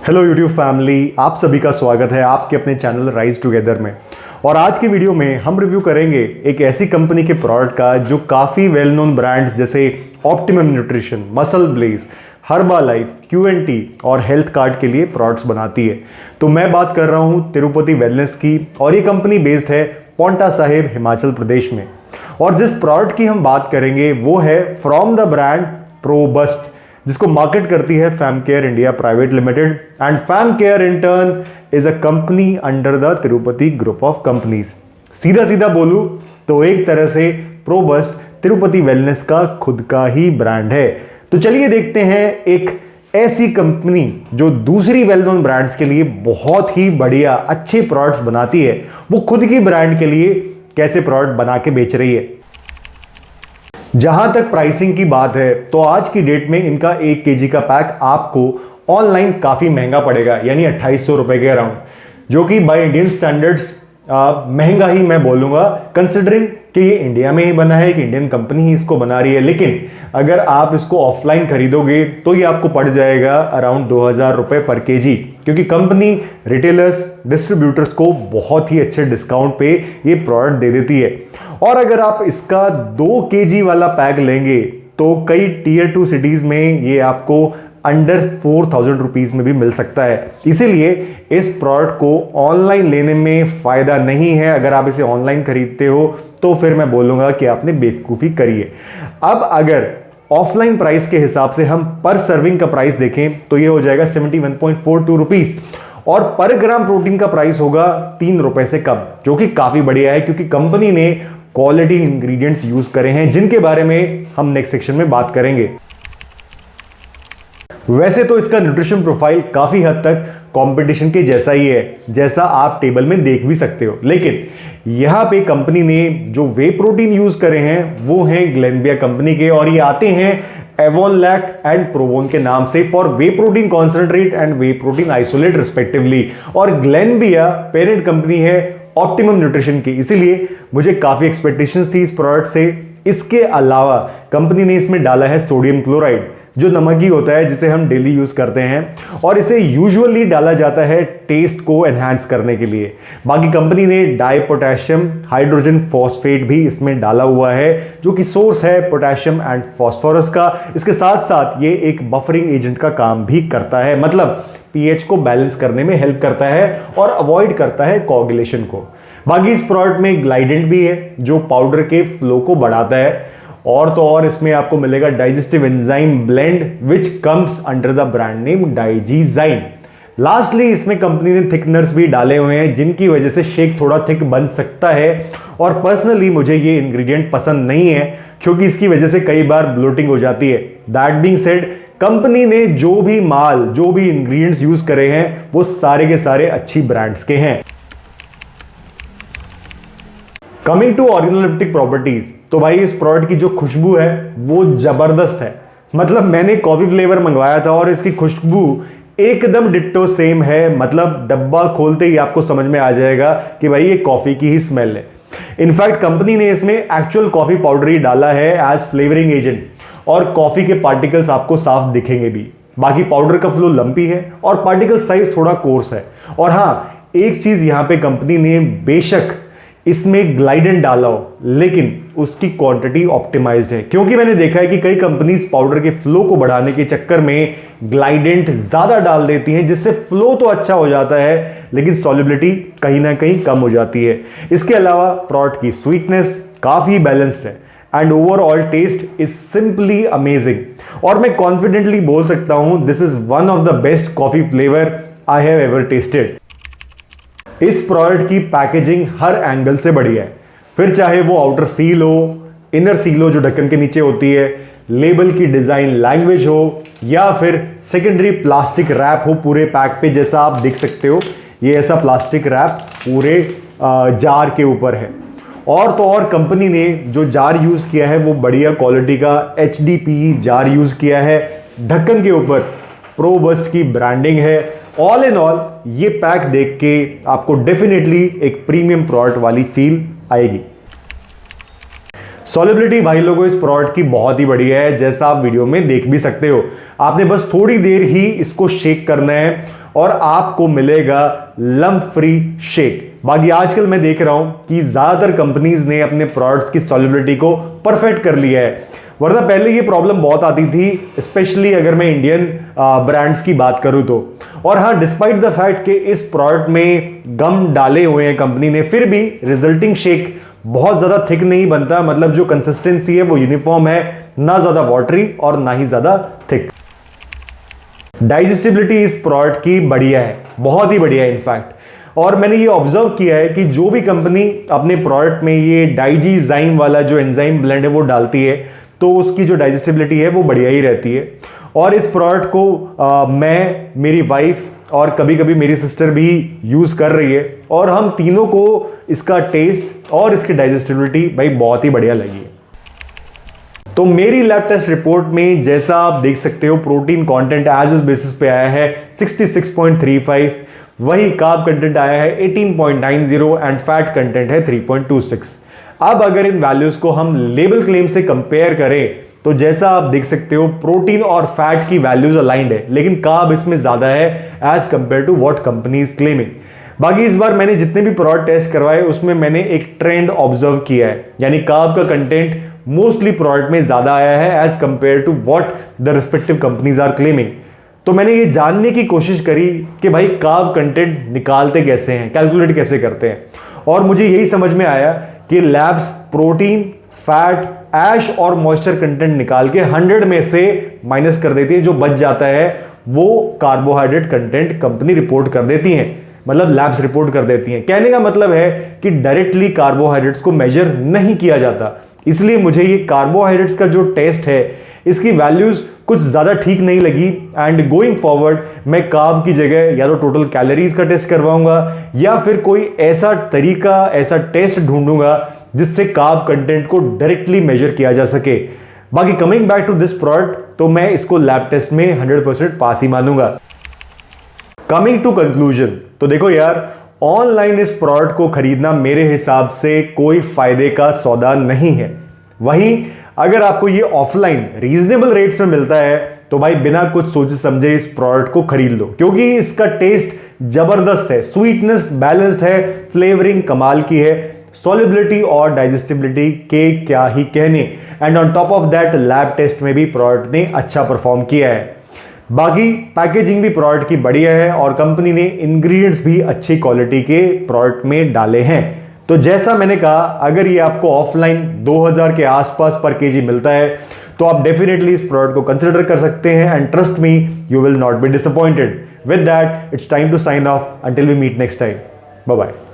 Hello YouTube family, आप सभी का स्वागत है आपके अपने चैनल राइज टुगेदर में। और आज की वीडियो में हम रिव्यू करेंगे एक ऐसी कंपनी के प्रोडक्ट का जो काफ़ी वेल नोन ब्रांड्स जैसे Optimum Nutrition, MuscleBlaze, Herbalife, QNT और हेल्थ कार्ड के लिए प्रोडक्ट्स बनाती है। तो मैं बात कर रहा हूँ तिरुपति वेलनेस की, और ये कंपनी बेस्ड है पोंटा साहिब, हिमाचल प्रदेश में। और जिस प्रोडक्ट की हम बात करेंगे वो है फ्रॉम द ब्रांड प्रोबस्ट, जिसको मार्केट करती है fam care India private limited. And fam care in turn is a company under the Tirupati group of companies. सीधा सीधा बोलूं तो एक तरह से प्रोबस्ट तिरुपति वेलनेस का खुद का ही ब्रांड है। तो चलिए देखते हैं एक ऐसी कंपनी जो दूसरी वेल नोन ब्रांड्स के लिए बहुत ही बढ़िया अच्छे प्रोडक्ट्स बनाती है, वो खुद की ब्रांड के लिए कैसे प्रोडक्ट बना के बेच रही है। जहां तक प्राइसिंग की बात है तो आज की डेट में इनका 1 kg का पैक आपको ऑनलाइन काफी महंगा पड़ेगा, यानी 2800 रुपए के अराउंड, जो कि बाय इंडियन स्टैंडर्ड्स महंगा ही मैं बोलूंगा, कंसिडरिंग कि ये इंडिया में ही बना है, एक इंडियन कंपनी ही इसको बना रही है। लेकिन अगर आप इसको ऑफलाइन खरीदोगे तो ये आपको पड़ जाएगा अराउंड 2000 रुपए पर केजी, क्योंकि कंपनी रिटेलर्स, डिस्ट्रीब्यूटर्स को बहुत ही अच्छे डिस्काउंट पे ये प्रोडक्ट दे देती है। और अगर आप इसका 2 kg वाला पैक लेंगे तो कई टीयर 2 सिटीज में ये आपको अंडर 4000 रुपीज में भी मिल सकता है। इसीलिए इस प्रोडक्ट को ऑनलाइन लेने में फायदा नहीं है। अगर आप इसे ऑनलाइन खरीदते हो तो फिर मैं बोलूंगा कि आपने बेवकूफी करी है। अब अगर ऑफलाइन प्राइस के हिसाब से हम पर सर्विंग का प्राइस देखें तो ये हो जाएगा 71.42 रुपीज, और पर ग्राम प्रोटीन का प्राइस होगा 3 रुपए से कम, जो कि काफी बढ़िया है क्योंकि कंपनी ने क्वालिटी इंग्रेडिएंट्स यूज करे हैं, जिनके बारे में हम नेक्स्ट सेक्शन में बात करेंगे। वैसे तो इसका न्यूट्रिशन प्रोफाइल काफी हद तक कंपटीशन के जैसा ही है, जैसा आप टेबल में देख भी सकते हो। लेकिन यहां पे कंपनी ने जो वे प्रोटीन यूज करे हैं वो हैं ग्लेनबिया कंपनी के, और ये आते हैं एवोनलैक एंड प्रोवोन के नाम से, for way protein concentrate and way protein isolate respectively. और ग्लेनबिया पेरेंट कंपनी है ऑप्टिमम न्यूट्रिशन की, इसीलिए मुझे काफी एक्सपेक्टेशंस थी इस प्रोडक्ट से। इसके अलावा कंपनी ने इसमें डाला है सोडियम क्लोराइड, जो नमक ही होता है जिसे हम डेली यूज करते हैं, और इसे यूजुअली डाला जाता है टेस्ट को एनहांस करने के लिए। बाकी कंपनी ने डाई पोटेशियम हाइड्रोजन फॉस्फेट भी इसमें डाला हुआ है, जो कि सोर्स है पोटेशियम एंड फॉस्फोरस का। इसके साथ साथ ये एक बफरिंग एजेंट का काम भी करता है, मतलब पीएच को बैलेंस करने में हेल्प करता है और अवॉइड करता है कोagulation को। बाकी इस प्रोडक्ट में ग्लाइडेंट भी है जो पाउडर के फ्लो को बढ़ाता है, और तो और इसमें आपको मिलेगा digestive enzyme blend which comes under the brand name Digezyme. Lastly इसमें कंपनी ने थिकनर्स भी डाले हुए हैं, जिनकी वजह से शेक थोड़ा थिक बन सकता है। और पर्सनली मुझे ये इंग्रेडिएंट पसंद नहीं है क्योंकि इसकी वजह से कई बार ब्लोटिंग हो जाती है। दैट बीइंग सेड, कंपनी ने जो भी माल, जो भी इंग्रेडिएंट्स यूज करे हैं वो सारे के सारे अच्छी ब्रांड्स के हैं। कमिंग टू ऑर्गेनोलेप्टिक प्रॉपर्टीज, तो भाई इस प्रोडक्ट की जो खुशबू है वो जबरदस्त है। मतलब मैंने कॉफी फ्लेवर मंगवाया था और इसकी खुशबू एकदम डिट्टो सेम है। मतलब डब्बा खोलते ही आपको समझ में आ जाएगा कि भाई ये कॉफी की ही स्मेल है। इनफैक्ट कंपनी ने इसमें एक्चुअल कॉफी पाउडर ही डाला है एज फ्लेवरिंग एजेंट, और कॉफी के पार्टिकल्स आपको साफ दिखेंगे भी। बाकी पाउडर का फ्लो लंपी है और पार्टिकल साइज थोड़ा कोर्स है। और हाँ, एक चीज यहां पे कंपनी ने बेशक इसमें ग्लाइडेंट डाला हो, लेकिन उसकी क्वांटिटी ऑप्टिमाइज्ड है, क्योंकि मैंने देखा है कि कई कंपनीज पाउडर के फ्लो को बढ़ाने के चक्कर में ग्लाइडेंट ज्यादा डाल देती हैं, जिससे फ्लो तो अच्छा हो जाता है लेकिन सॉल्युबिलिटी कहीं ना कहीं कम हो जाती है। इसके अलावा प्रोडक्ट की स्वीटनेस काफी बैलेंस्ड है and overall taste is simply amazing. और मैं कॉन्फिडेंटली बोल सकता हूं this is one of the best coffee flavour I have ever tasted. इस प्रोडक्ट की पैकेजिंग हर एंगल से बढ़िया है, फिर चाहे वो आउटर सील हो, इनर सील हो जो ढक्कन के नीचे होती है, लेबल की डिजाइन लैंग्वेज हो, या फिर सेकेंडरी प्लास्टिक रैप हो पूरे पैक पे, जैसा आप देख सकते हो ये ऐसा प्लास्टिक रैप पूरे जार के ऊपर है। और तो और कंपनी ने जो जार यूज किया है वो बढ़िया क्वालिटी का HDPE जार यूज किया है। ढक्कन के ऊपर प्रोबस्ट की ब्रांडिंग है। ऑल इन ऑल ये पैक देख के आपको डेफिनेटली एक प्रीमियम प्रोडक्ट वाली फील आएगी। सॉल्युबिलिटी भाई लोगों इस प्रोडक्ट की बहुत ही बढ़िया है, जैसा आप वीडियो में देख भी सकते हो। आपने बस थोड़ी देर ही इसको शेक करना है और आपको मिलेगा लम्प फ्री शेक। बाकी आजकल मैं देख रहा हूं कि ज्यादातर कंपनीज ने अपने प्रोडक्ट्स की सॉल्युबिलिटी को परफेक्ट कर लिया है, वरना पहले ये प्रॉब्लम बहुत आती थी, स्पेशली अगर मैं इंडियन ब्रांड्स की बात करूं तो। और हाँ, डिस्पाइट द फैक्ट कि इस प्रोडक्ट में गम डाले हुए हैं कंपनी ने, फिर भी रिजल्टिंग शेक बहुत ज्यादा थिक नहीं बनता। मतलब जो कंसिस्टेंसी है वो यूनिफॉर्म है, ना ज्यादा वाटरी और ना ही ज्यादा थिक। डाइजेस्टिबिलिटी इस प्रोडक्ट की बढ़िया है, बहुत ही बढ़िया है इनफैक्ट। और मैंने ये ऑब्जर्व किया है कि जो भी कंपनी अपने प्रोडक्ट में ये डाइजीजाइम वाला जो एंजाइम ब्लेंड है वो डालती है, तो उसकी जो डाइजेस्टिबिलिटी है वो बढ़िया ही रहती है। और इस प्रोडक्ट को मैं, मेरी वाइफ और कभी कभी मेरी सिस्टर भी यूज कर रही है, और हम तीनों को इसका टेस्ट और इसकी डाइजेस्टिबिलिटी भाई बहुत ही बढ़िया लगी है। तो मेरी लैब टेस्ट रिपोर्ट में जैसा आप देख सकते हो, protein content as is basis पे आया है 66.35, वही कार्ब कंटेंट आया है 18.90 एंड फैट कंटेंट है 3.26। अब अगर इन वैल्यूज को हम लेबल क्लेम से कंपेयर करें तो जैसा आप देख सकते हो, प्रोटीन और फैट की वैल्यूज अलाइंड है, लेकिन कार्ब इसमें ज्यादा है as compare to what company is claiming. बाकी इस बार मैंने जितने भी प्रोडक्ट टेस्ट करवाए उसमें मैंने एक ट्रेंड ऑब्जर्व किया है, यानी कार्ब का कंटेंट मोस्टली प्रोडक्ट में ज्यादा आया है as compare to what the respective companies are claiming. तो मैंने ये जानने की कोशिश करी कि भाई कार्ब कंटेंट निकालते कैसे हैं, कैलकुलेट कैसे करते हैं, और मुझे यही समझ में आया कि लैब्स प्रोटीन, फैट, ऐश और मॉइस्चर कंटेंट निकाल के 100 में से माइनस कर देती है। जो बच जाता है वो कार्बोहाइड्रेट कंटेंट कंपनी रिपोर्ट कर देती है, मतलब लैब्स रिपोर्ट कर देती हैं। कहने का मतलब है कि डायरेक्टली कार्बोहाइड्रेट्स को मेजर नहीं किया जाता, इसलिए मुझे ये कार्बोहाइड्रेट्स का जो टेस्ट है इसकी वैल्यूज कुछ ज्यादा ठीक नहीं लगी। एंड गोइंग फॉरवर्ड मैं कार्ब की जगह या तो टोटल कैलोरीज का टेस्ट करवाऊंगा या फिर कोई ऐसा तरीका, ऐसा टेस्ट ढूंढूंगा जिससे कार्ब कंटेंट को डायरेक्टली मेजर किया जा सके। बाकी coming back to this product, तो मैं इसको लैब टेस्ट में 100% पास ही मानूंगा। कमिंग टू कंक्लूजन, तो देखो यार, ऑनलाइन इस प्रोडक्ट को खरीदना मेरे हिसाब से कोई फायदे का सौदा नहीं है। वहीं अगर आपको ये ऑफलाइन रीजनेबल रेट्स में मिलता है तो भाई बिना कुछ सोचे समझे इस प्रोडक्ट को खरीद लो, क्योंकि इसका टेस्ट जबरदस्त है, स्वीटनेस बैलेंस्ड है, फ्लेवरिंग कमाल की है, सॉल्युबिलिटी और डाइजेस्टिबिलिटी के क्या ही कहने, and on top of that lab test में भी प्रोडक्ट ने अच्छा परफॉर्म किया है। बाकी पैकेजिंग भी प्रोडक्ट की बढ़िया है और कंपनी ने इंग्रेडिएंट्स भी अच्छी क्वालिटी के प्रोडक्ट में डाले हैं। तो जैसा मैंने कहा, अगर ये आपको ऑफलाइन 2000 के आसपास पर केजी मिलता है तो आप डेफिनेटली इस प्रोडक्ट को कंसिडर कर सकते हैं, and trust me, you will not be disappointed. With that, it's time to sign off. Until we meet next time, bye bye.